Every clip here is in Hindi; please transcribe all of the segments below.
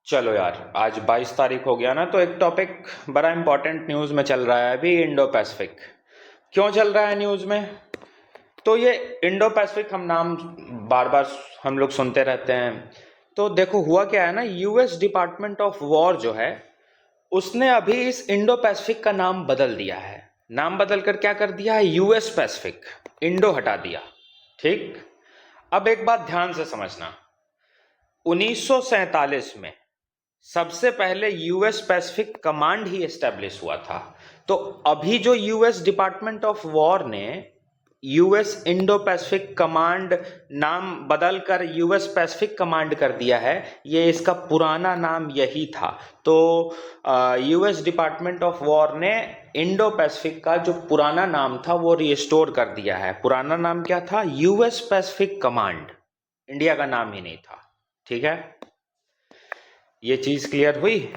चलो यार, आज 22 तारीख हो गया ना, तो एक टॉपिक बड़ा इंपॉर्टेंट न्यूज़ में चल रहा है अभी, इंडो पैसिफिक। क्यों चल रहा है न्यूज़ में? तो ये इंडो पैसिफिक हम नाम बार बार हम लोग सुनते रहते हैं। तो देखो हुआ क्या है ना, यूएस डिपार्टमेंट ऑफ वॉर जो है उसने अभी इस इंडो पैसिफिक का नाम बदल दिया है। नाम बदल कर क्या कर दिया है, यूएस पैसिफिक, इंडो हटा दिया। ठीक। अब एक बात ध्यान से समझना, 1947 में सबसे पहले यूएस पैसिफिक कमांड ही एस्टेब्लिश हुआ था। तो अभी जो यूएस डिपार्टमेंट ऑफ वॉर ने यूएस इंडो पैसिफिक कमांड नाम बदल कर यूएस पैसिफिक कमांड कर दिया है, ये इसका पुराना नाम यही था। तो यूएस डिपार्टमेंट ऑफ वॉर ने इंडो पैसिफिक का जो पुराना नाम था वो रिस्टोर कर दिया है। पुराना नाम क्या था? यूएस पैसिफिक कमांड, इंडिया का नाम ही नहीं था। ठीक है, ये चीज क्लियर हुई।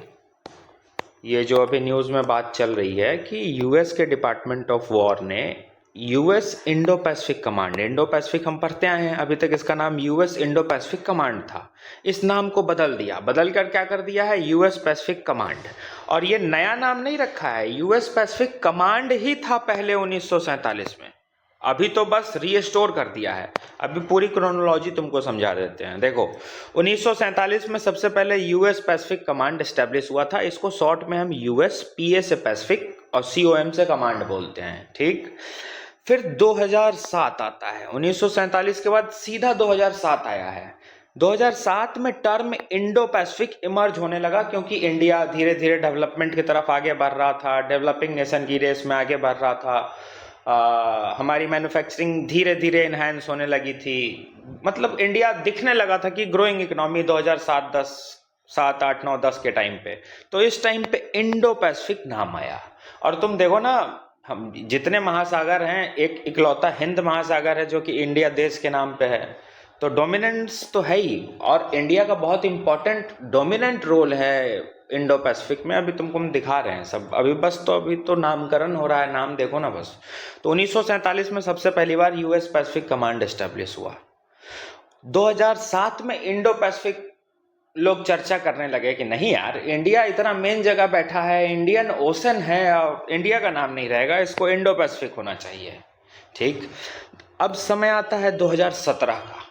ये जो अभी न्यूज में बात चल रही है कि यूएस के डिपार्टमेंट ऑफ वॉर ने US Indo Pacific command, Indo Pacific हम पढ़ते आए हैं, अभी तक इसका नाम यूएस इंडो पैसिफिक कमांड था, इस नाम को बदल दिया। बदल कर क्या कर दिया है, यूएस पैसिफिक कमांड। और ये नया नाम नहीं रखा है, यूएस पैसिफिक कमांड ही था पहले 1947 में, अभी तो बस रीस्टोर कर दिया है। अभी पूरी क्रोनोलॉजी तुमको समझा देते हैं। देखो, 1947 में सबसे पहले यूएस पैसिफिक कमांड एस्टेब्लिश हुआ था। इसको शॉर्ट में हम यूएस, पीए से पैसिफिक और सीओएम से कमांड बोलते हैं। ठीक। फिर 2007 आता है, 1947 के बाद सीधा 2007 आया है। 2007 में टर्म इंडो पैसिफिक इमर्ज होने लगा, क्योंकि इंडिया धीरे धीरे डेवलपमेंट की तरफ आगे बढ़ रहा था, डेवलपिंग नेशन की रेस में आगे बढ़ रहा था। हमारी मैन्युफैक्चरिंग धीरे धीरे इनहैंस होने लगी थी। मतलब इंडिया दिखने लगा था कि ग्रोइंग इकोनॉमी 2007 10 7 8 9 10 के टाइम पे। तो इस टाइम पे इंडो पैसिफिक नाम आया। और तुम देखो ना, हम जितने महासागर हैं, एक इकलौता हिंद महासागर है जो कि इंडिया देश के नाम पे है। तो डोमिनेंस तो है ही, और इंडिया का बहुत इंपॉर्टेंट डोमिनेंट रोल है इंडो पैसिफिक में। अभी तुमको हम दिखा रहे हैं सब, अभी तो नामकरण हो रहा है, नाम देखो ना बस। तो 1947 में सबसे पहली बार यूएस पैसिफिक कमांड एस्टेब्लिश हुआ। 2007 में इंडो पैसिफिक लोग चर्चा करने लगे कि नहीं यार, इंडिया इतना मेन जगह बैठा है, इंडियन ओशन है, और इंडिया का नाम नहीं रहेगा, इसको इंडो पैसिफिक होना चाहिए। ठीक। अब समय आता है 2017 का,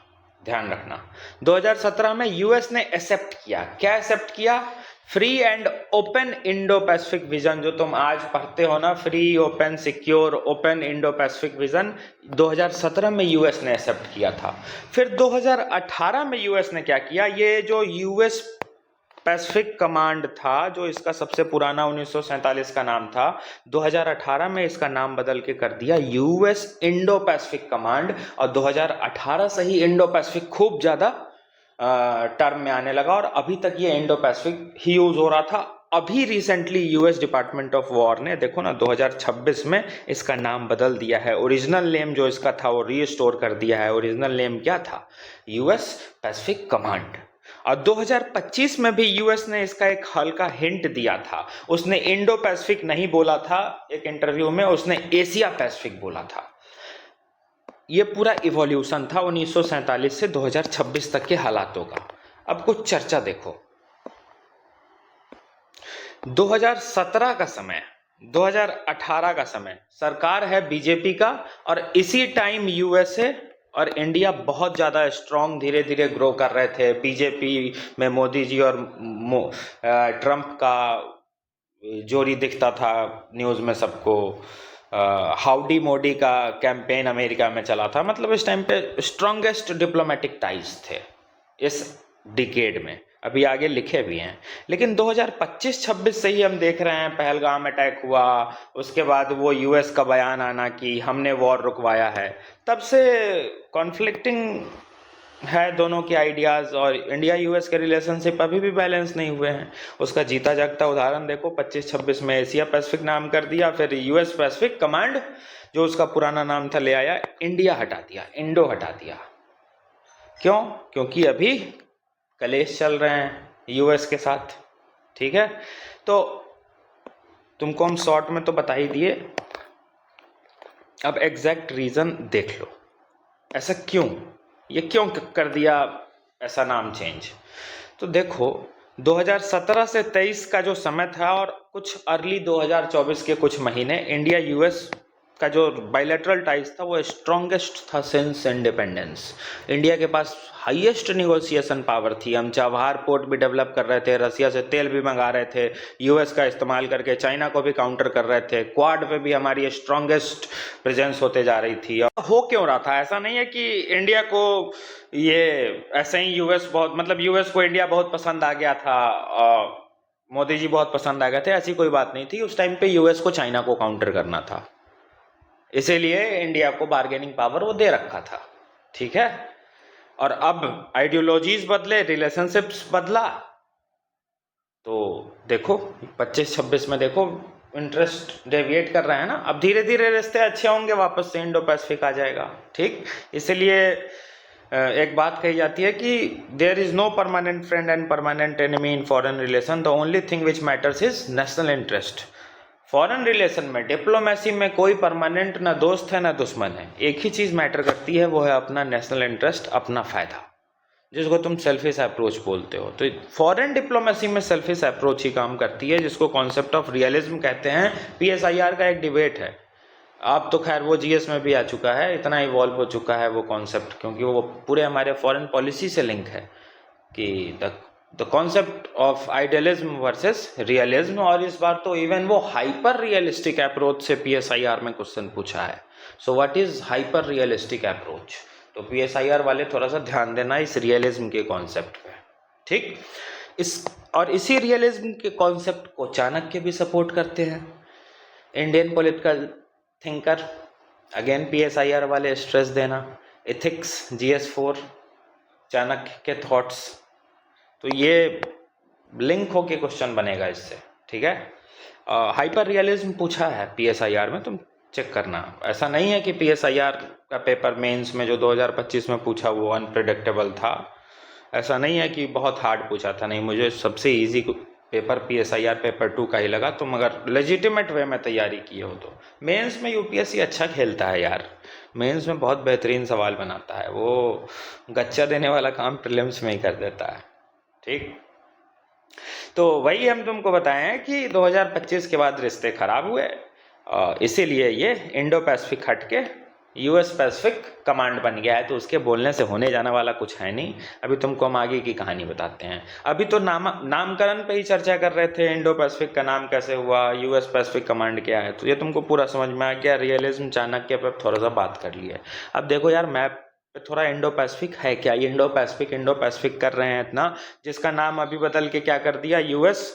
ध्यान रखना। 2017 में यूएस ने एक्सेप्ट किया। क्या एक्सेप्ट किया? Free and open Indo Pacific vision, जो तुम आज पढ़ते हो ना, free open secure open Indo Pacific vision, 2017 में यूएस ने एक्सेप्ट किया था। फिर 2018 में यूएस ने क्या किया, ये जो यूएस पैसिफिक कमांड था, जो इसका सबसे पुराना 1947 का नाम था, 2018 में इसका नाम बदल के कर दिया यूएस इंडो पैसिफिक कमांड। और 2018 से ही इंडो पैसिफिक खूब ज्यादा टर्म में आने लगा, और अभी तक ये इंडो पैसिफिक ही यूज हो रहा था। अभी recently US department of war ने, देखो ना, 2026 में इसका नाम बदल दिया है। ओरिजिनल नेम जो इसका था वो रीस्टोर कर दिया है। ओरिजिनल नेम क्या था? US Pacific command. और 2025 में भी यूएस ने इसका एक हल्का हिंट दिया था। उसने इंडो पैसिफिक नहीं बोला था, एक इंटरव्यू में उसने एशिया पैसिफिक बोला था। ये पूरा इवोल्यूशन था 1947 से 2026 तक के हालातों का। अब कुछ चर्चा देखो। 2017 का समय, 2018 का समय, सरकार है बीजेपी का, और इसी टाइम यूएसए और इंडिया बहुत ज़्यादा स्ट्रांग धीरे धीरे ग्रो कर रहे थे। बीजेपी में मोदी जी और ट्रंप का जोड़ी दिखता था न्यूज़ में सबको। हाउडी मोदी का कैंपेन अमेरिका में चला था। मतलब इस टाइम पे स्ट्रॉन्गेस्ट डिप्लोमेटिक टाइज थे इस डिकेड में। अभी आगे लिखे भी हैं, लेकिन 2025-26 से ही हम देख रहे हैं, पहलगाम अटैक हुआ, उसके बाद वो यूएस का बयान आना कि हमने वॉर रुकवाया है, तब से कॉन्फ्लिक्टिंग है दोनों के आइडियाज़। और इंडिया यूएस के रिलेशनशिप अभी भी बैलेंस नहीं हुए हैं। उसका जीता जागता उदाहरण देखो, 25-26 में एशिया पैसिफिक नाम कर दिया, फिर यूएस पैसिफिक कमांड जो उसका पुराना नाम था ले आया, इंडिया हटा दिया, इंडो हटा दिया। क्यों? क्योंकि अभी कलेश चल रहे हैं यूएस के साथ। ठीक है, तो तुमको हम शॉर्ट में तो बता ही दिए, अब एग्जैक्ट रीजन देख लो, ऐसा क्यों, ये क्यों कर दिया ऐसा नाम चेंज। तो देखो, 2017 से 23 का जो समय था और कुछ अर्ली 2024 के कुछ महीने, इंडिया यूएस का जो बायलैटरल टाइज था वो स्ट्रॉन्गेस्ट था सिंस इंडिपेंडेंस। इंडिया के पास हाईएस्ट निगोशिएशन पावर थी। हम चाबहार पोर्ट भी डेवलप कर रहे थे, रसिया से तेल भी मंगा रहे थे, यूएस का इस्तेमाल करके चाइना को भी काउंटर कर रहे थे, क्वाड पे भी हमारी स्ट्रॉन्गेस्ट प्रेजेंस होते जा रही थी। और हो क्यों रहा था? ऐसा नहीं है कि इंडिया को ये ऐसे ही यूएस बहुत, मतलब यूएस को इंडिया बहुत पसंद आ गया था, मोदी जी बहुत पसंद आ गए थे, ऐसी कोई बात नहीं थी। उस टाइम पे यूएस को चाइना को काउंटर करना था, इसीलिए इंडिया को बार्गेनिंग पावर वो दे रखा था, ठीक है। और अब आइडियोलॉजीज बदले, रिलेशनशिप्स बदला, तो देखो 25-26 में देखो इंटरेस्ट डेविएट कर रहे हैं ना। अब धीरे धीरे रिश्ते अच्छे होंगे, वापस से इंडो पैसिफिक आ जाएगा, ठीक। इसलिए एक बात कही जाती है कि there is no permanent friend and permanent enemy in foreign relation, the only thing which matters is national interest. Foreign relation में, डिप्लोमेसी में कोई परमानेंट ना दोस्त है ना दुश्मन है, एक ही चीज मैटर करती है, वो है अपना नेशनल इंटरेस्ट, अपना फायदा, जिसको तुम सेल्फिश अप्रोच बोलते हो। तो फॉरेन डिप्लोमेसी में सेल्फिश अप्रोच ही काम करती है, जिसको कॉन्सेप्ट ऑफ रियलिज्म कहते हैं। पीएसआईआर का एक डिबेट है, अब तो खैर वो जीएस में भी आ चुका है, इतना इवॉल्व हो चुका है वो कॉन्सेप्ट, क्योंकि वो पूरे हमारे फॉरेन पॉलिसी से लिंक है कि the concept of idealism versus realism. और इस बार तो इवन वो हाइपर रियलिस्टिक अप्रोच से पीएसआईआर में क्वेश्चन पूछा है। So what is hyper realistic approach? तो पीएसआईआर वाले थोड़ा सा ध्यान देना इस रियलिज्म के कॉन्सेप्ट पे, ठीक। इसी रियलिज्म के कॉन्सेप्ट को चाणक्य भी सपोर्ट करते हैं, Indian political thinker. Again PSIR वाले स्ट्रेस देना, एथिक्स जीएस4, चाणक्य के थॉट्स, तो ये लिंक होके क्वेश्चन बनेगा इससे, ठीक है। हाइपर रियलिज्म पूछा है पीएसआईआर में, तुम चेक करना। ऐसा नहीं है कि पीएसआईआर का पेपर मेंस में जो 2025 में पूछा वो अनप्रेडिक्टेबल था, ऐसा नहीं है कि बहुत हार्ड पूछा था, नहीं, मुझे सबसे इजी पेपर पीएसआईआर पेपर 2 का ही लगा। तुम अगर लेजिटिमेट वे में तैयारी किए हो तो मेंस में यूपीएससी अच्छा खेलता है यार, मेंस में बहुत बेहतरीन सवाल बनाता है, वो गच्चा देने वाला काम प्रीलिम्स में ही कर देता है, ठीक। तो वही हम तुमको बताए हैं कि 2025 के बाद रिश्ते खराब हुए, इसीलिए ये इंडो पैसिफिक हट के यूएस पैसिफिक कमांड बन गया है। तो उसके बोलने से होने जाने वाला कुछ है नहीं। अभी तुमको हम आगे की कहानी बताते हैं। अभी तो नामकरण पे ही चर्चा कर रहे थे, इंडो पैसिफिक का नाम कैसे हुआ, यूएस पैसिफिक कमांड क्या है, तो ये तुमको पूरा समझ में आ गया। रियलिज्म चाणक्य पर थोड़ा सा बात कर लिए। अब देखो यार, मैप पे थोड़ा इंडो पैसिफिक है क्या, इंडो पैसिफिक कर रहे हैं इतना, जिसका नाम अभी बदल के क्या कर दिया, यूएस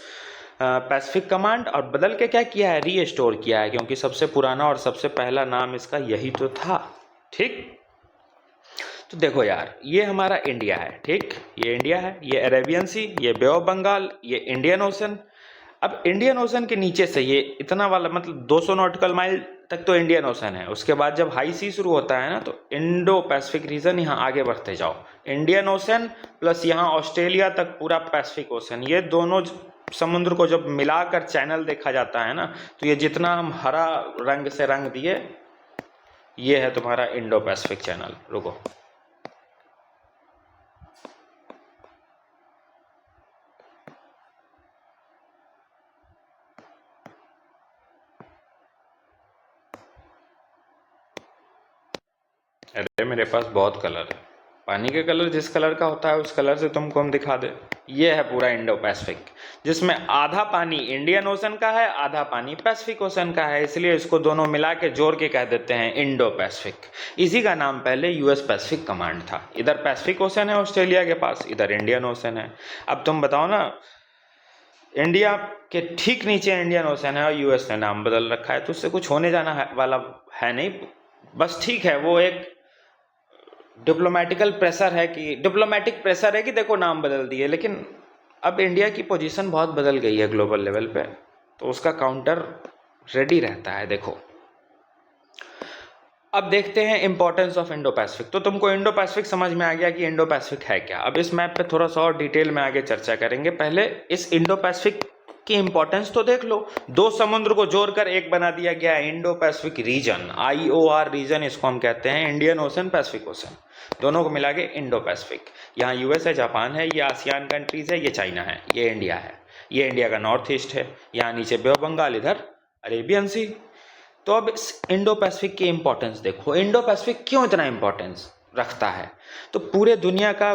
पैसिफिक कमांड, और बदल के क्या किया है, रीस्टोर किया है, क्योंकि सबसे पुराना और सबसे पहला नाम इसका यही तो था, ठीक। तो देखो यार, ये हमारा इंडिया है, ठीक, ये इंडिया है, ये अरेबियन सी, ये बे ऑफ बंगाल, ये इंडियन ओशन। अब इंडियन ओशन के नीचे से ये इतना वाला, मतलब 200 नॉटिकल माइल तक तो इंडियन ओशन है। उसके बाद जब हाई सी शुरू होता है ना, तो इंडो पैसिफिक रीजन, यहाँ आगे बढ़ते जाओ, इंडियन ओशन प्लस यहाँ ऑस्ट्रेलिया तक पूरा पैसिफिक ओशन, ये दोनों समुद्र को जब मिलाकर चैनल देखा जाता है ना, तो ये जितना हम हरा रंग से रंग दिए, ये है तुम्हारा इंडो पैसिफिक चैनल। रुको, अरे मेरे पास बहुत कलर है, पानी के कलर जिस कलर का होता है उस कलर से तुमको हम दिखा दे। ये है पूरा इंडो पैसिफिक, जिसमें आधा पानी इंडियन ओशन का है, आधा पानी पैसिफिक ओशन का है, इसलिए इसको दोनों मिला के जोड़ के कह देते हैं इंडो पैसिफिक। इसी का नाम पहले यूएस पैसिफिक कमांड था। इधर पैसिफिक ओशन है ऑस्ट्रेलिया के पास, इधर इंडियन ओशन है। अब तुम बताओ ना, इंडिया के ठीक नीचे इंडियन ओशन है और यूएस ने नाम बदल रखा है, तो उससे कुछ होने जाना वाला है नहीं। बस ठीक है, वो एक डिप्लोमेटिक प्रेशर है कि देखो नाम बदल दिए, लेकिन अब इंडिया की पोजीशन बहुत बदल गई है ग्लोबल लेवल पे, तो उसका काउंटर रेडी रहता है। देखो, अब देखते हैं इंपॉर्टेंस ऑफ इंडो पैसिफिक। तो तुमको इंडो पैसिफिक समझ में आ गया कि इंडो पैसिफिक है क्या। अब इस मैप पे थोड़ा सा और डिटेल में आगे चर्चा करेंगे। पहले इस इंडो पैसिफिक की इंपॉर्टेंस तो देख लो, दो समुद्र को जोड़कर एक बना दिया गया Indo Pacific region, IOR region इसको हम कहते हैं, इंडियन ओशन पैसिफिक ओशन, दोनों को मिला के इंडो पैसिफिक। यहाँ यूएस है, जापान है, ये आसियान कंट्रीज है, ये चाइना है, ये इंडिया है, ये इंडिया का नॉर्थ ईस्ट है, यहाँ नीचे बे ऑफ बंगाल, इधर अरेबियन सी। तो अब इस इंडो पैसिफिक की इंपॉर्टेंस देखो, इंडो पैसिफिक क्यों इतना इंपॉर्टेंस रखता है। तो पूरे दुनिया का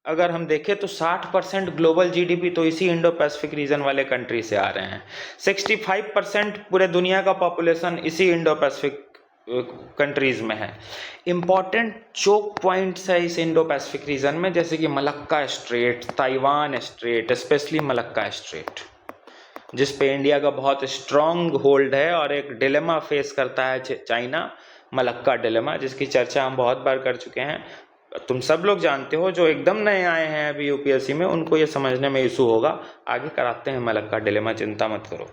अगर हम देखें तो 60% ग्लोबल जीडीपी तो इसी इंडो पैसिफिक रीजन वाले कंट्री से आ रहे हैं। 65% पूरे दुनिया का पॉपुलेशन इसी इंडो पैसिफिक कंट्रीज में है। इंपॉर्टेंट चोक पॉइंट्स है इस इंडो पैसिफिक रीजन में, जैसे कि Malacca strait, Taiwan straight, specially Malacca strait, जिस पे इंडिया का बहुत स्ट्रांग होल्ड है और एक डिलेमा फेस करता है चाइना, मलक्का डिलेमा, जिसकी चर्चा हम बहुत बार कर चुके हैं। तुम सब लोग जानते हो, जो एकदम नए आए हैं अभी यूपीएससी में उनको ये समझने में इशू होगा, आगे कराते हैं मलक्का डिलेमा, चिंता मत करो।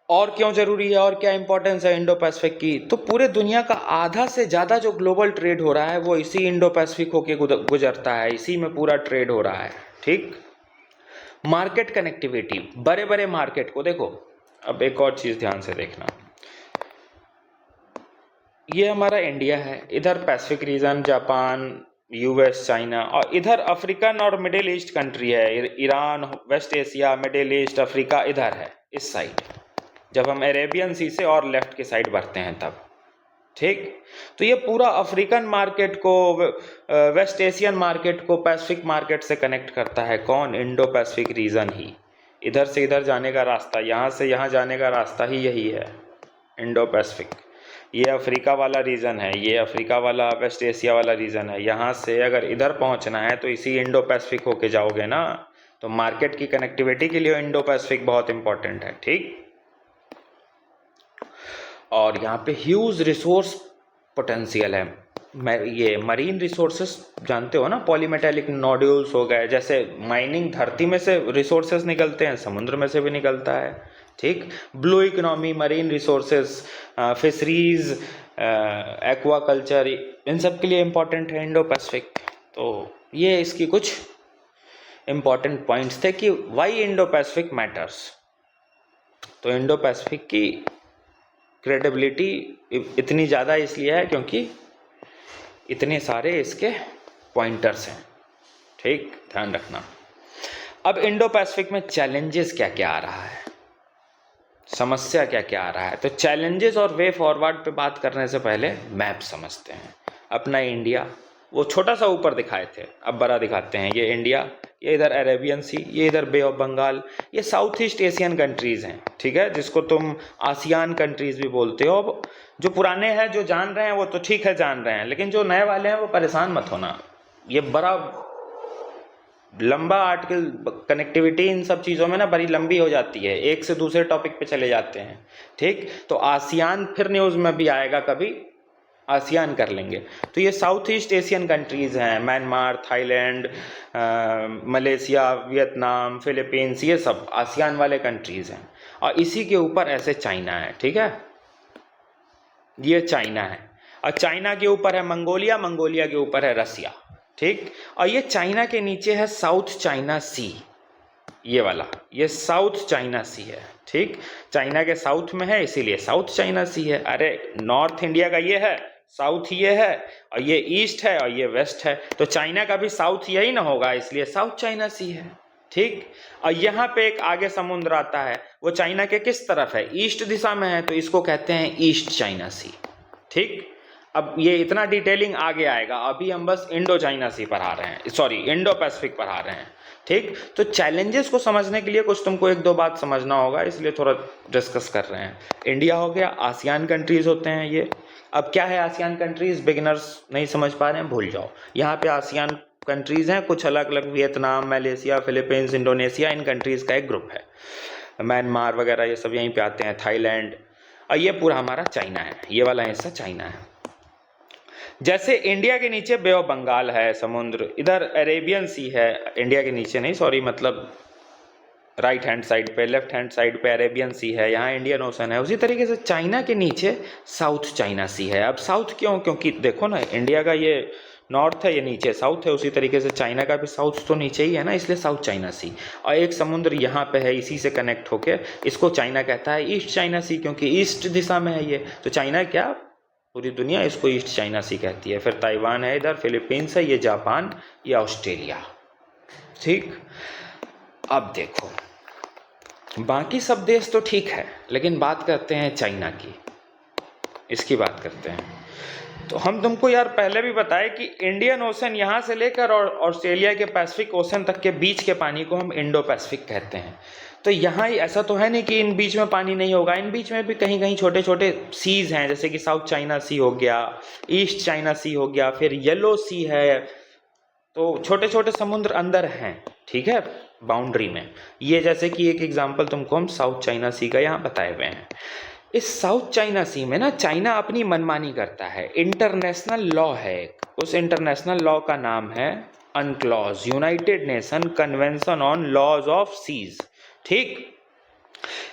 और क्यों जरूरी है और क्या इंपॉर्टेंस है इंडो पैसिफिक की, तो पूरे दुनिया का आधा से ज़्यादा जो ग्लोबल ट्रेड हो रहा है वो इसी इंडो पैसिफिक होके गुजरता है, इसी में पूरा ट्रेड हो रहा है। ठीक, मार्केट कनेक्टिविटी, बड़े बड़े मार्केट को देखो। अब एक और चीज़ ध्यान से देखना, ये हमारा इंडिया है, इधर Pacific region, Japan, US, China, और इधर अफ्रीकन और मिडिल ईस्ट कंट्री है, Iran, West Asia, Middle East, Africa इधर है इस साइड, जब हम अरेबियन सी से और लेफ्ट के साइड बढ़ते हैं तब। ठीक, तो ये पूरा अफ्रीकन मार्केट को, वेस्ट एशियन मार्केट को पैसिफिक मार्केट से कनेक्ट करता है कौन, इंडो पैसिफिक रीजन ही। इधर से इधर जाने का रास्ता, यहाँ से यहाँ जाने का रास्ता ही यही है, इंडो पैसिफिक। ये अफ्रीका वाला रीजन है, ये अफ्रीका वाला, वेस्ट एशिया वाला रीजन है, यहाँ से अगर इधर पहुँचना है तो इसी इंडो पैसिफिक होके जाओगे ना। तो मार्केट की कनेक्टिविटी के लिए इंडो पैसिफिक बहुत इंपॉर्टेंट है। ठीक, और यहाँ पे ह्यूज रिसोर्स पोटेंशियल है। ये मरीन रिसोर्सेस जानते हो ना, पॉलीमेटेलिक नोड्यूल्स हो गए, जैसे माइनिंग धरती में से रिसोर्सेस निकलते हैं, समुद्र में से भी निकलता है। ठीक, blue economy, marine resources, fisheries, aquaculture, इन सब के लिए इम्पॉर्टेंट है इंडो पैसिफिक। तो ये इसकी कुछ इम्पॉर्टेंट पॉइंट्स थे कि वाई इंडो पैसिफिक मैटर्स। तो इंडो पैसिफिक की क्रेडिबिलिटी इतनी ज़्यादा इसलिए है क्योंकि इतने सारे इसके पॉइंटर्स हैं। ठीक, ध्यान रखना। अब इंडो पैसिफिक में चैलेंजेस क्या क्या आ रहा है, समस्या क्या क्या आ रहा है। तो चैलेंजेस और वे फॉरवर्ड पे बात करने से पहले मैप समझते हैं। अपना इंडिया, वो छोटा सा ऊपर दिखाए थे, अब बड़ा दिखाते हैं। ये इंडिया, ये इधर अरेबियन सी, ये इधर बे ऑफ बंगाल, ये साउथ ईस्ट एशियन कंट्रीज हैं। ठीक है, जिसको तुम आसियान कंट्रीज भी बोलते हो। अब जो पुराने हैं, जो जान रहे हैं वो तो ठीक है, जान रहे हैं, लेकिन जो नए वाले हैं वो परेशान मत होना। ये बड़ा लंबा आर्टिकल, कनेक्टिविटी इन सब चीज़ों में ना बड़ी लंबी हो जाती है, एक से दूसरे टॉपिक पे चले जाते हैं। ठीक, तो आसियान फिर न्यूज़ में भी आएगा, कभी आसियान कर लेंगे। तो ये साउथ ईस्ट एशियन कंट्रीज़ हैं, Myanmar, Thailand, Malaysia, Vietnam, Philippines, ये सब आसियान वाले कंट्रीज़ हैं। और इसी के ऊपर ऐसे चाइना है। ठीक है, ये चाइना है, और चाइना के ऊपर है मंगोलिया, मंगोलिया के ऊपर है रसिया। ठीक, और ये चाइना के नीचे है साउथ चाइना सी, ये वाला, ये साउथ चाइना सी है। ठीक, चाइना के साउथ में है इसीलिए साउथ चाइना सी है। अरे नॉर्थ इंडिया का ये है, साउथ ये है, और ये ईस्ट है, और ये वेस्ट है, तो चाइना का भी साउथ यही ना होगा, इसलिए साउथ चाइना सी है। ठीक, और यहाँ पे एक आगे समुद्र आता है, वो चाइना के किस तरफ है, ईस्ट दिशा में है, तो इसको कहते हैं ईस्ट चाइना सी। ठीक, अब ये इतना डिटेलिंग आगे आएगा, अभी हम बस इंडो चाइना सी पढ़ा रहे हैं, सॉरी इंडो पैसिफिक पढ़ा रहे हैं। ठीक, तो चैलेंजेस को समझने के लिए कुछ तुमको एक दो बात समझना होगा, इसलिए थोड़ा डिस्कस कर रहे हैं। इंडिया हो गया, आसियान कंट्रीज होते हैं ये। अब क्या है आसियान कंट्रीज, बिगिनर्स नहीं समझ पा रहे हैं, भूल जाओ। यहाँ पे आसियान कंट्रीज हैं कुछ अलग अलग, वियतनाम, मलेशिया, फिलीपींस, इंडोनेशिया, इन कंट्रीज का एक ग्रुप है। म्यांमार वगैरह ये सब यहीं पे आते हैं, थाईलैंड, और ये पूरा हमारा चाइना है, ये वाला हिस्सा चाइना है। जैसे इंडिया के नीचे बे ऑफ बंगाल है समुद्र, इधर अरेबियन सी है, इंडिया के नीचे नहीं, सॉरी, मतलब राइट हैंड साइड पे, लेफ्ट हैंड साइड पे अरेबियन सी है, यहाँ इंडियन ओशन है। उसी तरीके से चाइना के नीचे साउथ चाइना सी है। अब साउथ क्यों, क्योंकि देखो ना, इंडिया का ये नॉर्थ है, ये नीचे साउथ है, उसी तरीके से चाइना का भी साउथ तो नीचे ही है ना, इसलिए साउथ चाइना सी। और एक समुद्र यहाँ पे है, इसी से कनेक्ट होके इसको चाइना कहता है ईस्ट चाइना सी, क्योंकि ईस्ट दिशा में है ये। तो चाइना क्या, पूरी दुनिया इसको ईस्ट चाइना सी कहती है। फिर ताइवान है इधर, फिलीपींस है, ये जापान, ये ऑस्ट्रेलिया। ठीक, अब देखो बाकी सब देश तो ठीक है, लेकिन बात करते हैं चाइना की, इसकी बात करते हैं। तो हम तुमको यार पहले भी बताए कि इंडियन ओशन यहाँ से लेकर और ऑस्ट्रेलिया के पैसिफिक ओशन तक के बीच के पानी को हम इंडो पैसिफिक कहते हैं। तो यहाँ ऐसा तो है नहीं कि इन बीच में पानी नहीं होगा, इन बीच में भी कहीं कहीं छोटे छोटे सीज हैं, जैसे कि साउथ चाइना सी हो गया, ईस्ट चाइना सी हो गया, फिर येलो सी है। तो छोटे छोटे समुद्र अंदर हैं, ठीक है, बाउंड्री में। ये जैसे कि एक एग्जांपल तुमको हम साउथ चाइना सी का यहाँ बताए हुए हैं। इस साउथ चाइना सी में ना चाइना अपनी मनमानी करता है। इंटरनेशनल लॉ है, उस इंटरनेशनल लॉ का नाम है UNCLOS, United Nation convention on laws of seas. ठीक,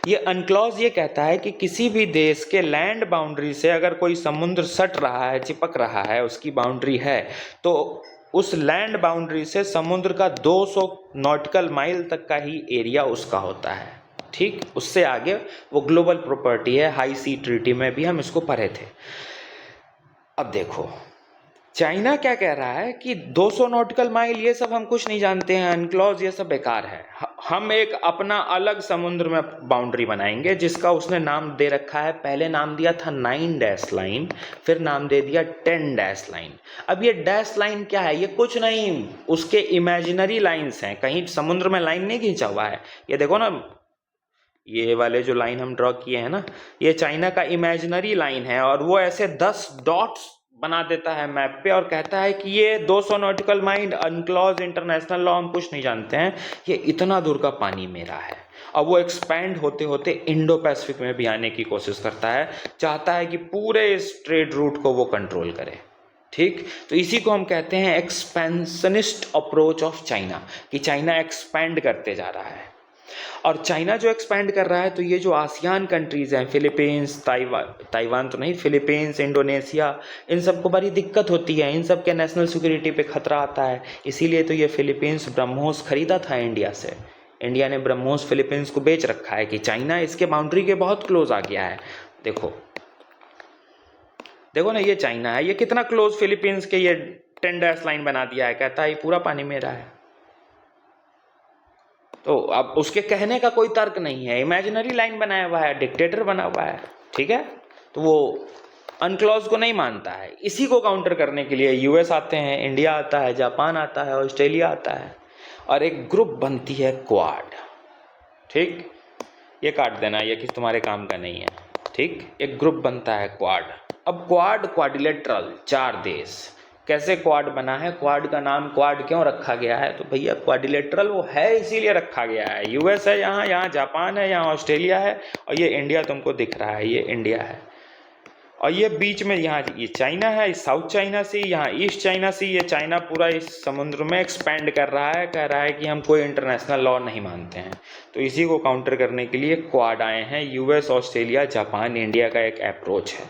ये अनक्लॉज ये कहता है कि किसी भी देश के लैंड बाउंड्री से अगर कोई समुद्र सट रहा है, चिपक रहा है, उसकी बाउंड्री है, तो उस लैंड बाउंड्री से समुद्र का 200 नॉटिकल माइल तक का ही एरिया उसका होता है। ठीक, उससे आगे वो ग्लोबल प्रॉपर्टी है, हाई सी ट्रीटी में भी हम इसको पढ़े थे। अब देखो चाइना क्या कह रहा है कि 200 नॉटिकल माइल ये सब हम कुछ नहीं जानते हैं, अनक्लॉज ये सब बेकार है, हम एक अपना अलग समुद्र में बाउंड्री बनाएंगे, जिसका उसने नाम दे रखा है, पहले नाम दिया था 9 डैश लाइन, फिर नाम दे दिया 10 डैश लाइन। अब ये डैश लाइन क्या है, ये कुछ नहीं, उसके इमेजिनरी लाइन्स हैं, कहीं समुद्र में लाइन नहीं खींचा हुआ है। ये देखो ना, ये वाले जो लाइन हम ड्रॉ किए हैं ना, ये चाइना का इमेजिनरी लाइन है, और वो ऐसे 10 डॉट्स बना देता है मैप पे और कहता है कि ये 200 नॉटिकल माइल, अनक्लॉज, इंटरनेशनल लॉ हम कुछ नहीं जानते हैं, ये इतना दूर का पानी मेरा है। और वो एक्सपैंड होते होते इंडो पैसिफिक में भी आने की कोशिश करता है, चाहता है कि पूरे इस ट्रेड रूट को वो कंट्रोल करे। ठीक, तो इसी को हम कहते हैं एक्सपेंशनिस्ट अप्रोच ऑफ चाइना, कि चाइना एक्सपैंड करते जा रहा है। और चाइना जो एक्सपैंड कर रहा है, तो ये जो आसियान कंट्रीज़ हैं, फिलीपींस, ताइवान तो नहीं, फिलीपींस, इंडोनेशिया, इन सबको बड़ी दिक्कत होती है, इन सब के नेशनल सिक्योरिटी पे खतरा आता है। इसीलिए तो ये फिलीपींस ब्रह्मोस खरीदा था इंडिया से। इंडिया ने ब्रह्मोस फिलीपींस को बेच रखा है कि चाइना इसके बाउंड्री के बहुत क्लोज आ गया है। देखो ना, ये चाइना है, ये कितना क्लोज फिलीपींस के, ये 10 डैश लाइन बना दिया है, कहता है ये पूरा पानी मेरा है। तो अब उसके कहने का कोई तर्क नहीं है, इमेजिनरी लाइन बनाया हुआ है, डिक्टेटर बना हुआ है। ठीक है, तो वो अनक्लॉज को नहीं मानता है। इसी को काउंटर करने के लिए यूएस आते हैं, इंडिया आता है, जापान आता है, ऑस्ट्रेलिया आता है, और एक ग्रुप बनती है क्वाड। ठीक, ये काट देना, ये किस तुम्हारे काम का नहीं है। ठीक, एक ग्रुप बनता है क्वाड। अब क्वाड्रिलेटरल, 4 देश। कैसे क्वाड बना है, क्वाड का नाम क्वाड क्यों रखा गया है, तो भैया क्वाड्रिलेटरल वो है इसीलिए रखा गया है। यूएस है यहाँ, यहाँ जापान है, यहाँ ऑस्ट्रेलिया है, और ये इंडिया तुमको दिख रहा है, ये इंडिया है। और ये बीच में यहाँ ये चाइना है, साउथ चाइना सी, यहाँ ईस्ट चाइना सी। ये चाइना पूरा इस समुद्र में एक्सपैंड कर रहा है, कह रहा है कि हम कोई इंटरनेशनल लॉ नहीं मानते हैं। तो इसी को काउंटर करने के लिए क्वाड आए हैं, यूएस, ऑस्ट्रेलिया, जापान, इंडिया का एक अप्रोच है,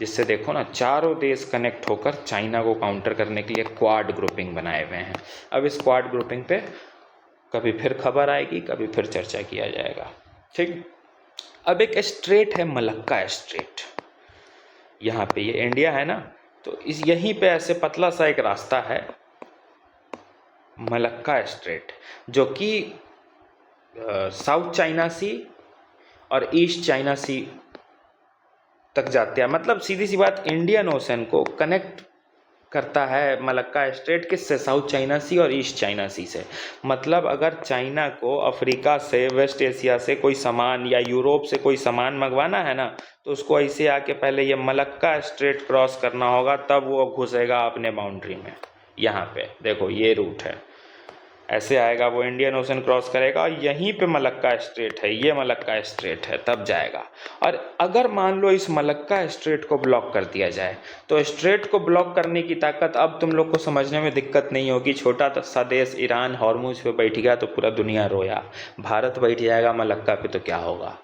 जिससे देखो ना चारों देश कनेक्ट होकर चाइना को काउंटर करने के लिए क्वाड ग्रुपिंग बनाए हुए हैं। अब इस क्वाड ग्रुपिंग पे कभी फिर खबर आएगी, कभी फिर चर्चा किया जाएगा। ठीक, अब एक स्ट्रेट है, मलक्का स्ट्रेट। यहाँ पे ये इंडिया है ना, तो इस यहीं पे ऐसे पतला सा एक रास्ता है, मलक्का स्ट्रेट, जो कि साउथ चाइना सी और ईस्ट चाइना सी तक जाते हैं। मतलब सीधी सी बात, इंडियन ओशन को कनेक्ट करता है मलक्का स्ट्रेट, किससे, साउथ चाइना सी और ईस्ट चाइना सी से। मतलब अगर चाइना को अफ्रीका से, वेस्ट एशिया से कोई सामान या यूरोप से कोई सामान मंगवाना है ना, तो उसको ऐसे आके पहले ये मलक्का स्ट्रेट क्रॉस करना होगा, तब वो घुसेगा अपने बाउंड्री में। यहाँ पे देखो ये रूट है, ऐसे आएगा, वो इंडियन ओशन क्रॉस करेगा, और यहीं पे मलक्का स्ट्रेट है, ये मलक्का स्ट्रेट है, तब जाएगा। और अगर मान लो इस मलक्का स्ट्रेट को ब्लॉक कर दिया जाए, तो स्ट्रेट को ब्लॉक करने की ताकत अब तुम लोग को समझने में दिक्कत नहीं होगी। छोटा सा देश ईरान हॉर्मुज पे बैठ गया तो पूरा दुनिया रोया, भारत बैठ जाएगा मलक्का पे तो क्या होगा,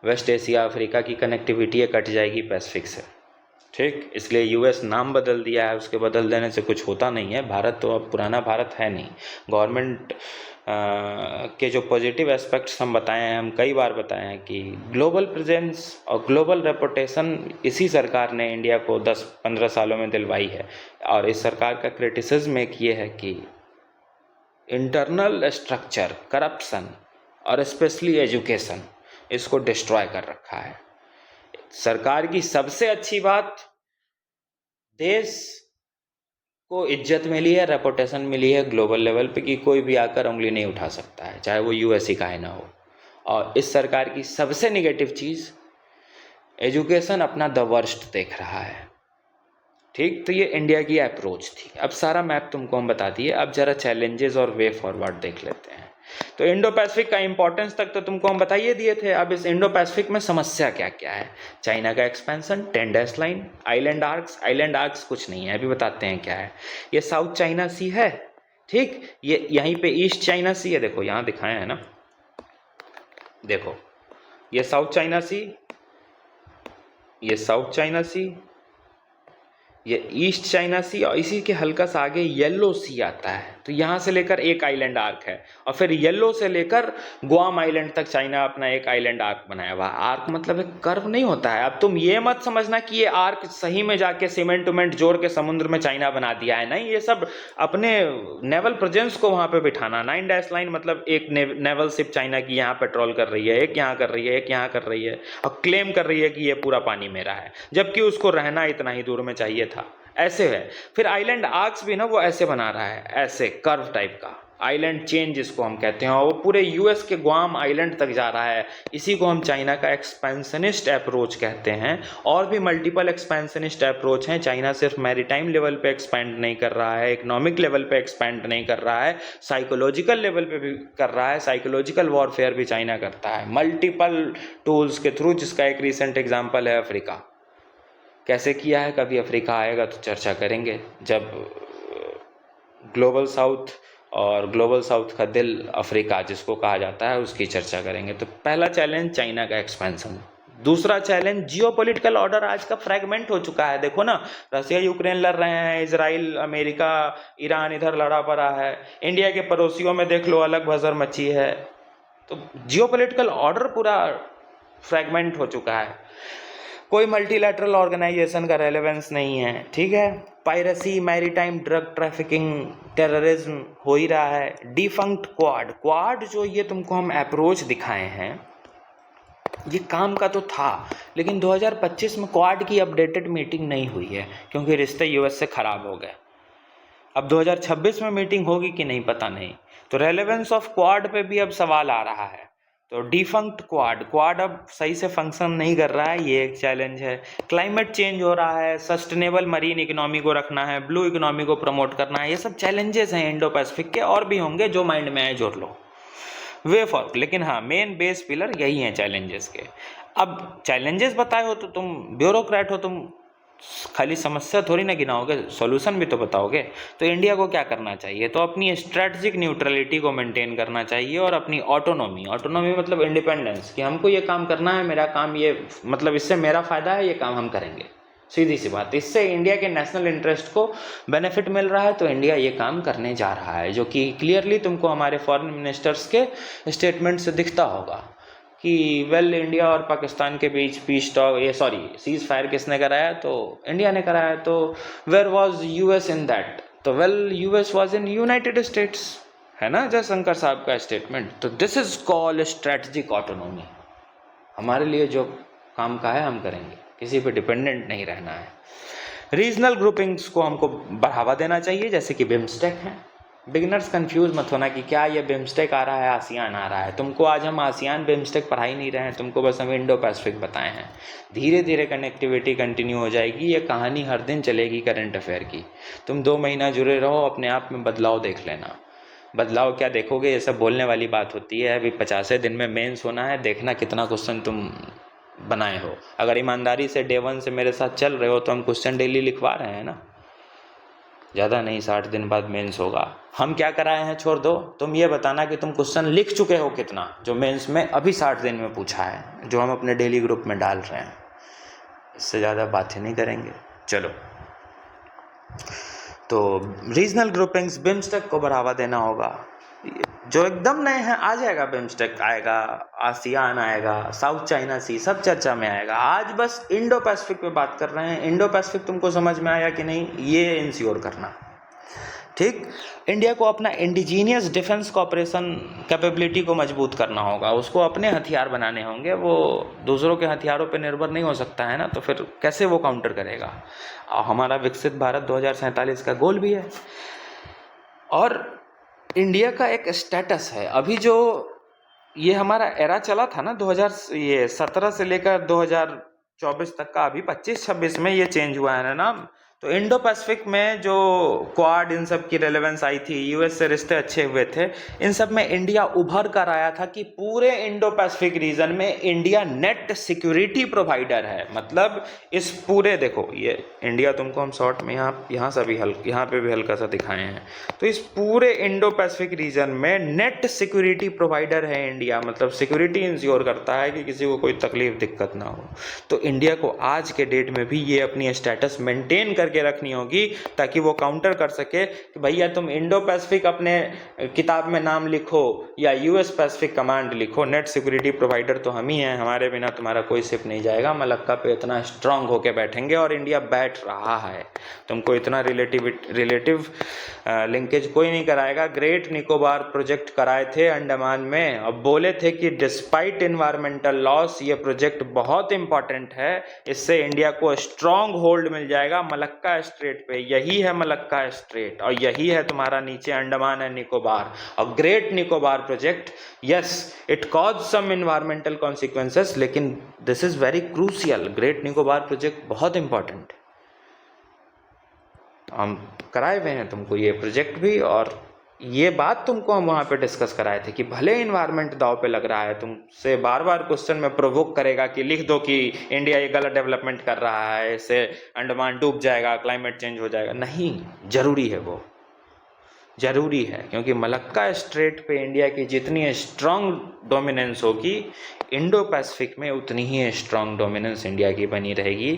वेस्ट एशिया, अफ्रीका की कनेक्टिविटी कट जाएगी पैसिफिक से। ठीक, इसलिए यूएस नाम बदल दिया है। उसके बदल देने से कुछ होता नहीं है। भारत तो अब पुराना भारत है नहीं। गवर्नमेंट के जो पॉजिटिव एस्पेक्ट्स हम बताए हैं, हम कई बार बताए हैं कि ग्लोबल प्रेजेंस और ग्लोबल रेपुटेशन इसी सरकार ने इंडिया को 10-15 सालों में दिलवाई है। और इस सरकार का क्रिटिसिज्म एक ये है कि इंटरनल स्ट्रक्चर, करप्शन और स्पेशली एजुकेशन, इसको डिस्ट्रॉय कर रखा है। सरकार की सबसे अच्छी बात, देश को इज्जत मिली है, रेपुटेशन मिली है ग्लोबल लेवल पे कि कोई भी आकर उंगली नहीं उठा सकता है, चाहे वो यूएस ही का ही ना हो। और इस सरकार की सबसे निगेटिव चीज़, एजुकेशन अपना द वर्स्ट देख रहा है। ठीक, तो ये इंडिया की अप्रोच थी। अब सारा मैप तुमको हम बता दिए, अब जरा चैलेंजेस और वे फॉरवर्ड देख लेते हैं। तो इंडो पैसिफिक का इंपॉर्टेंस तक तो तुमको हम बताइए दिए थे। अब इस इंडो पैसिफिक में समस्या क्या क्या है? चाइना का expansion, 10 dash line, island arcs कुछ नहीं है, अभी बताते हैं क्या है। ये साउथ चाइना सी है, ठीक, ये यहीं पे ईस्ट चाइना सी है, देखो यहाँ दिखाया है ना, देखो ये साउथ चाइना सी, ये साउथ चाइना सी, ये ईस्ट चाइना सी, और इसी के हल्का सा आगे येलो सी आता है। तो यहाँ से लेकर एक आइलैंड आर्क है, और फिर येलो से लेकर गुआम आइलैंड तक चाइना अपना एक आइलैंड आर्क बनाया हुआ। आर्क मतलब एक कर्व नहीं होता है। अब तुम ये मत समझना कि ये आर्क सही में जाके सीमेंट उमेंट जोड़ के समुद्र में चाइना बना दिया है, नहीं, ये सब अपने नेवल प्रेजेंस को वहाँ पे बिठाना। 9 डैश लाइन मतलब एक नेवल शिप चाइना की यहाँ पेट्रोल कर रही है, एक यहाँ कर रही है, एक यहाँ कर रही है, और क्लेम कर रही है कि ये पूरा पानी मेरा है, जबकि उसको रहना इतना ही दूर में चाहिए था। ऐसे है। फिर आइलैंड आर्क्स भी ना वो ऐसे बना रहा है, ऐसे कर्व टाइप का आइलैंड चेन जिसको हम कहते हैं, और वो पूरे यूएस के गुआम आइलैंड तक जा रहा है। इसी को हम चाइना का एक्सपेंशनिस्ट अप्रोच कहते हैं। और भी मल्टीपल एक्सपेंशनिस्ट अप्रोच हैं। चाइना सिर्फ मैरीटाइम लेवल पे एक्सपेंड नहीं कर रहा है, इकोनॉमिक लेवल पे एक्सपेंड नहीं कर रहा है, साइकोलॉजिकल लेवल पे भी कर रहा है। साइकोलॉजिकल वॉरफेयर भी चाइना करता है मल्टीपल टूल्स के थ्रू, जिसका एक रिसेंट एग्जाम्पल है अफ्रीका। कैसे किया है, कभी अफ्रीका आएगा तो चर्चा करेंगे, जब ग्लोबल साउथ और ग्लोबल साउथ का दिल अफ्रीका जिसको कहा जाता है, उसकी चर्चा करेंगे। तो पहला चैलेंज चाइना का एक्सपेंशन। दूसरा चैलेंज, जियोपॉलिटिकल ऑर्डर आज का फ्रैगमेंट हो चुका है। देखो ना, रसिया यूक्रेन लड़ रहे हैं, इजराइल, अमेरिका, ईरान इधर लड़ा पड़ा है, इंडिया के पड़ोसियों में देख लो अलग भसर मची है। तो जियोपॉलिटिकल ऑर्डर पूरा फ्रैगमेंट हो चुका है, कोई मल्टीलैटरल ऑर्गेनाइजेशन का रेलेवेंस नहीं है। ठीक है, piracy, maritime drug trafficking, terrorism हो ही रहा है। डिफंक्ट क्वाड जो ये तुमको हम अप्रोच दिखाए हैं, ये काम का तो था, लेकिन 2025 में क्वाड की अपडेटेड मीटिंग नहीं हुई है, क्योंकि रिश्ते यूएस से खराब हो गए। अब 2026 में मीटिंग होगी कि नहीं पता नहीं। तो रेलेवेंस ऑफ क्वाड पे भी अब सवाल आ रहा है। तो डिफंक्ट क्वाड अब सही से फंक्शन नहीं कर रहा है, ये एक चैलेंज है। क्लाइमेट चेंज हो रहा है, सस्टेनेबल मरीन इकोनॉमी को रखना है, ब्लू इकोनॉमी को प्रमोट करना है, ये सब चैलेंजेस हैं इंडो पैसिफिक के, और भी होंगे जो माइंड में आए जोड़ लो। वे फॉर, लेकिन हाँ, मेन बेस पिलर यही हैं चैलेंजेस के। अब चैलेंजेस बताए हो तो तुम ब्यूरोक्रेट हो, तुम खाली समस्या थोड़ी ना गिनाओगे, सॉल्यूशन भी तो बताओगे। तो इंडिया को क्या करना चाहिए? तो अपनी स्ट्रेटजिक न्यूट्रलिटी को मेंटेन करना चाहिए, और अपनी ऑटोनॉमी मतलब इंडिपेंडेंस, कि हमको ये काम करना है, मेरा काम ये, मतलब इससे मेरा फायदा है, ये काम हम करेंगे। सीधी सी बात, इससे इंडिया के नेशनल इंटरेस्ट को बेनिफिट मिल रहा है, तो इंडिया ये काम करने जा रहा है, जो कि क्लियरली तुमको हमारे फॉरेन मिनिस्टर्स के स्टेटमेंट से दिखता होगा कि इंडिया और पाकिस्तान के बीच पीस टॉक, सीज फायर किसने कराया? तो इंडिया ने कराया। तो where was US in that? तो US was in United States, है ना जयशंकर साहब का स्टेटमेंट। तो this is called strategic autonomy. हमारे लिए जो काम का है हम करेंगे, किसी पे डिपेंडेंट नहीं रहना है। रीजनल ग्रुपिंग्स को हमको बढ़ावा देना चाहिए, जैसे कि बिम्स्टेक है। बिगिनर्स कंफ्यूज मत होना कि क्या ये बिम्स्टेक आ रहा है, आसियान आ रहा है। तुमको आज हम आसियान बिम्स्टेक पढ़ा ही नहीं रहे हैं, तुमको बस हम इंडो पैसिफिक बताए हैं। धीरे धीरे कनेक्टिविटी कंटिन्यू हो जाएगी, ये कहानी हर दिन चलेगी करंट अफेयर की। तुम 2 महीना जुड़े रहो, अपने आप में बदलाव देख लेना। बदलाव क्या देखोगे, ये सब बोलने वाली बात होती है। अभी 50 दिन में मेंस होना है, देखना कितना क्वेश्चन तुम बनाए हो। अगर ईमानदारी से डे 1 से मेरे साथ चल रहे हो तो हम क्वेश्चन डेली लिखवा रहे हैं ना, ज़्यादा नहीं। 60 दिन बाद मेंस होगा। हम क्या कराए हैं छोड़ दो, तुम ये बताना कि तुम क्वेश्चन लिख चुके हो कितना, जो मेंस में अभी 60 दिन में पूछा है, जो हम अपने डेली ग्रुप में डाल रहे हैं। इससे ज़्यादा बातें नहीं करेंगे। चलो, तो रीजनल ग्रुपिंग्स, बिम्स्टेक को बढ़ावा देना होगा। जो एकदम नए हैं, आ जाएगा, बिम्स्टेक आएगा, आसियान आएगा, साउथ चाइना सी, सब चर्चा में आएगा। आज बस इंडो पैसिफिक पे बात कर रहे हैं। इंडो पैसिफिक तुमको समझ में आया कि नहीं, ये इंश्योर करना। ठीक, इंडिया को अपना इंडिजीनियस डिफेंस कॉपरेशन कैपेबिलिटी को मजबूत करना होगा। उसको अपने हथियार बनाने होंगे, वो दूसरों के हथियारों पर निर्भर नहीं हो सकता है ना, तो फिर कैसे वो काउंटर करेगा। हमारा विकसित भारत 2047 का गोल भी है। और इंडिया का एक स्टेटस है, अभी जो ये हमारा एरा चला था ना 2017 से लेकर 2024 तक का, अभी 25-26 में ये चेंज हुआ है ना नाम। तो इंडो पैसिफिक में जो क्वाड, इन सब की रेलेवेंस आई थी, यूएस से रिश्ते अच्छे हुए थे, इन सब में इंडिया उभर कर आया था कि पूरे इंडो पैसिफिक रीजन में इंडिया नेट सिक्योरिटी प्रोवाइडर है। मतलब इस पूरे, देखो ये इंडिया, तुमको हम शॉर्ट में यहाँ से भी यहाँ पे भी हल्का सा दिखाए हैं। तो इस पूरे इंडो पैसिफिक रीजन में नेट सिक्योरिटी प्रोवाइडर है इंडिया, मतलब सिक्योरिटी इंश्योर करता है कि किसी को कोई तकलीफ दिक्कत ना हो। तो इंडिया को आज के डेट में भी ये अपनी स्टेटस मेंटेन करके रखनी होगी, ताकि वो काउंटर कर सके कि भैया तुम इंडो पैसिफिक अपने किताब में नाम लिखो या यूएस पैसिफिक कमांड लिखो, नेट सिक्योरिटी प्रोवाइडर तो हम ही हैं, हमारे बिना तुम्हारा कोई शिप नहीं जाएगा। मलक्का पे इतना स्ट्रांग होके बैठेंगे, और इंडिया बैठ रहा है। तुमको इतना रिलेटिव लिंकेज कोई नहीं कराएगा। ग्रेट निकोबार प्रोजेक्ट कराए थे अंडमान में, अब बोले थे कि डिस्पाइट इन्वायरमेंटल लॉस ये प्रोजेक्ट बहुत इंपॉर्टेंट है, इससे इंडिया को स्ट्रांग होल्ड मिल जाएगा मलक्का स्ट्रेट पे। यही है मलक्का स्ट्रेट, और यही है तुम्हारा नीचे अंडमान एंड निकोबार। और great Nicobar project, yes it cause some environmental consequences, लेकिन this is very crucial. Great Nicobar project बहुत इंपॉर्टेंट, हम कराए हुए हैं तुमको ये प्रोजेक्ट भी, और ये बात तुमको हम वहाँ पे डिस्कस कराए थे कि भले इन्वायरमेंट दाव पे लग रहा है, तुमसे बार बार क्वेश्चन में प्रोवोक करेगा कि लिख दो कि इंडिया ये गलत डेवलपमेंट कर रहा है, इससे अंडमान डूब जाएगा, क्लाइमेट चेंज हो जाएगा। नहीं, जरूरी है, वो जरूरी है, क्योंकि मलक्का स्ट्रेट पे इंडिया की जितनी स्ट्रांग डोमिनेंस होगी, इंडो पैसिफिक में उतनी ही स्ट्रांग डोमिनेंस इंडिया की बनी रहेगी।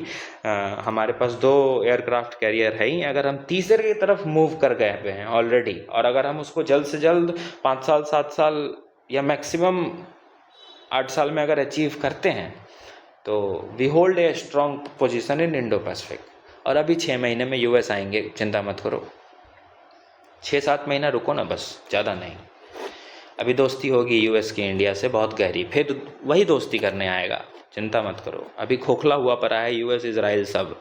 हमारे पास 2 एयरक्राफ्ट कैरियर है ही, अगर हम तीसरे की तरफ मूव कर गए हुए हैं ऑलरेडी, और अगर हम उसको जल्द से जल्द 5 साल 7 साल या मैक्सिमम 8 साल में अगर अचीव करते हैं, तो we hold a strong position in Indo Pacific. और अभी 6 महीने में यूएस आएंगे, चिंता मत करो, 6-7 महीना रुको ना, बस ज़्यादा नहीं। अभी दोस्ती होगी यूएस की इंडिया से बहुत गहरी, फिर वही दोस्ती करने आएगा, चिंता मत करो। अभी खोखला हुआ पड़ा है यूएस इजराइल सब,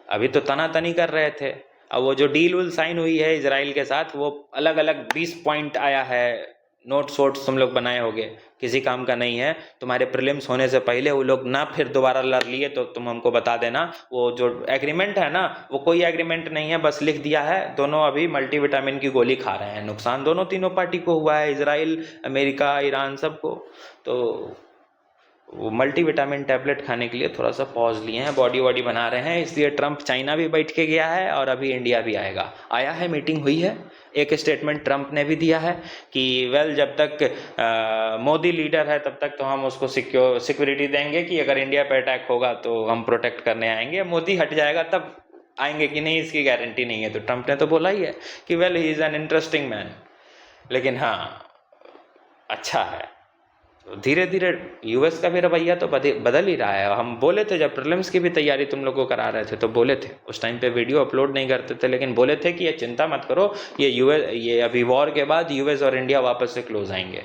अभी तो तनातनी कर रहे थे। अब वो जो डील साइन हुई है इजराइल के साथ, वो अलग अलग 20 पॉइंट आया है, नोट्स वोट्स तुम लोग बनाए होगे, किसी काम का नहीं है। तुम्हारे प्रीलिम्स होने से पहले वो लोग ना फिर दोबारा लड़ लिए तो तुम हमको बता देना। वो जो एग्रीमेंट है ना, वो कोई एग्रीमेंट नहीं है, बस लिख दिया है। दोनों अभी मल्टीविटामिन की गोली खा रहे हैं, नुकसान दोनों तीनों पार्टी को हुआ है, इजराइल, अमेरिका, ईरान, सबको। तो वो मल्टीविटामिन टैबलेट खाने के लिए थोड़ा सा पॉज लिए हैं, बॉडी वॉडी बना रहे हैं, इसलिए ट्रंप चाइना भी बैठ के गया है, और अभी इंडिया भी आया है, मीटिंग हुई है। एक स्टेटमेंट ट्रंप ने भी दिया है कि वेल, जब तक मोदी लीडर है तब तक तो हम उसको सिक्योरिटी देंगे कि अगर इंडिया पे अटैक होगा तो हम प्रोटेक्ट करने आएंगे, मोदी हट जाएगा तब आएंगे कि नहीं इसकी गारंटी नहीं है। तो ट्रंप ने तो बोला ही है कि well he is an interesting man. लेकिन हाँ, अच्छा है, धीरे धीरे यूएस का भी रवैया तो बदल ही रहा है। हम बोले थे जब प्रीलिम्स की भी तैयारी तुम लोग को करा रहे थे, तो बोले थे, उस टाइम पे वीडियो अपलोड नहीं करते थे, लेकिन बोले थे कि ये चिंता मत करो, ये अभी वॉर के बाद यूएस और इंडिया वापस से क्लोज आएंगे।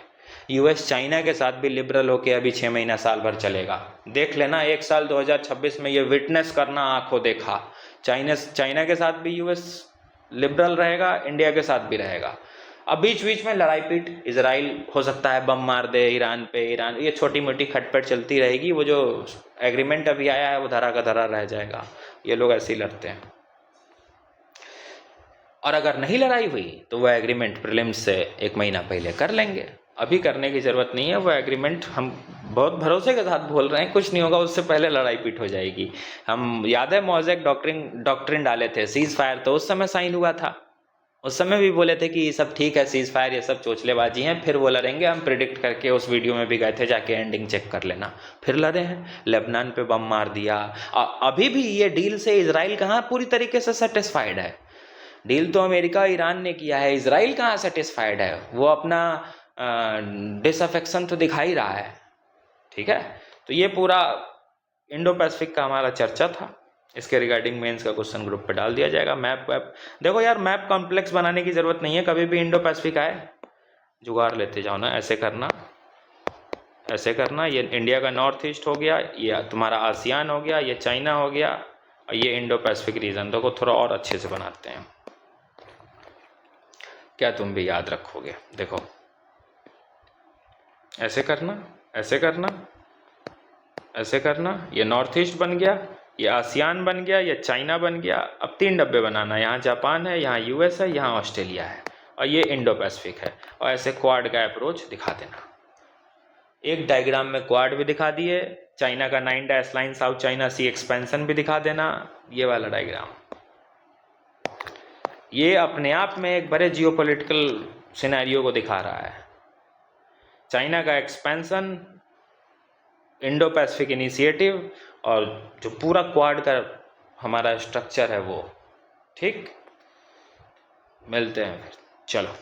यूएस चाइना के साथ भी लिबरल होके अभी 6 महीना साल भर चलेगा, देख लेना। 1 साल 2026 में ये विटनेस करना, आंखों देखा। चाइना के साथ भी यूएस लिबरल रहेगा, इंडिया के साथ भी रहेगा। अब बीच बीच में लड़ाई पीट, इजराइल हो सकता है बम मार दे ईरान पे, ईरान, ये छोटी मोटी खटपट चलती रहेगी। वो जो एग्रीमेंट अभी आया है वो धरा का धरा रह जाएगा। ये लोग ऐसे ही लड़ते हैं। और अगर नहीं लड़ाई हुई तो वह एग्रीमेंट प्रीलिम्स से 1 महीना पहले कर लेंगे, अभी करने की जरूरत नहीं है। वो एग्रीमेंट हम बहुत भरोसे के साथ बोल रहे हैं, कुछ नहीं होगा, उससे पहले लड़ाई पीट हो जाएगी। हम याद है मोज़ेक डॉक्ट्रिन डाले थे, सीज फायर, तो उस समय साइन हुआ था। उस समय भी बोले थे कि ये सब ठीक है, सीज फायर ये सब चोचलेबाजी हैं, फिर वो लड़ेंगे, हम प्रिडिक्ट करके उस वीडियो में भी गए थे, जाके एंडिंग चेक कर लेना। फिर लड़े हैं, लेबनान पे बम मार दिया। अभी भी ये डील से इजराइल कहाँ पूरी तरीके से सेटिस्फाइड है? डील तो अमेरिका ईरान ने किया है, इजराइल कहाँ सेटिस्फाइड है? वो अपना डिसअफेक्शन तो दिखा ही रहा है। ठीक है, तो ये पूरा इंडो पैसिफिक का हमारा चर्चा था। इसके रिगार्डिंग मेंस का क्वेश्चन ग्रुप पे डाल दिया जाएगा। मैप वैप देखो यार, मैप कॉम्प्लेक्स बनाने की जरूरत नहीं है। कभी भी इंडो पैसिफिक आए जुगाड़ लेते जाओ ना, ऐसे करना, ऐसे करना। ये इंडिया का नॉर्थ ईस्ट हो गया, ये तुम्हारा आसियान हो गया, ये चाइना हो गया, और ये इंडो पैसिफिक रीजन। देखो थोड़ा और अच्छे से बनाते हैं, क्या तुम भी याद रखोगे? देखो ऐसे करना, ऐसे करना, ऐसे करना। ये नॉर्थ ईस्ट बन गया, ये आसियान बन गया, ये चाइना बन गया। अब 3 डब्बे बनाना, यहाँ जापान है, यहाँ यूएस है, यहाँ ऑस्ट्रेलिया है, और ये इंडो पैसिफिक है। और ऐसे क्वाड का अप्रोच दिखा देना। एक डायग्राम में क्वाड भी दिखा दिए, चाइना का 9 डैश लाइन, साउथ चाइना सी एक्सपेंशन भी दिखा देना, ये वाला डायग्राम। ये अपने आप में एक बड़े जियोपॉलिटिकल सिनेरियो को दिखा रहा है। चाइना का एक्सपेंशन, इंडो पैसिफिक इनिशिएटिव, और जो पूरा क्वाड का हमारा स्ट्रक्चर है वो। ठीक, मिलते हैं फिर, चलो।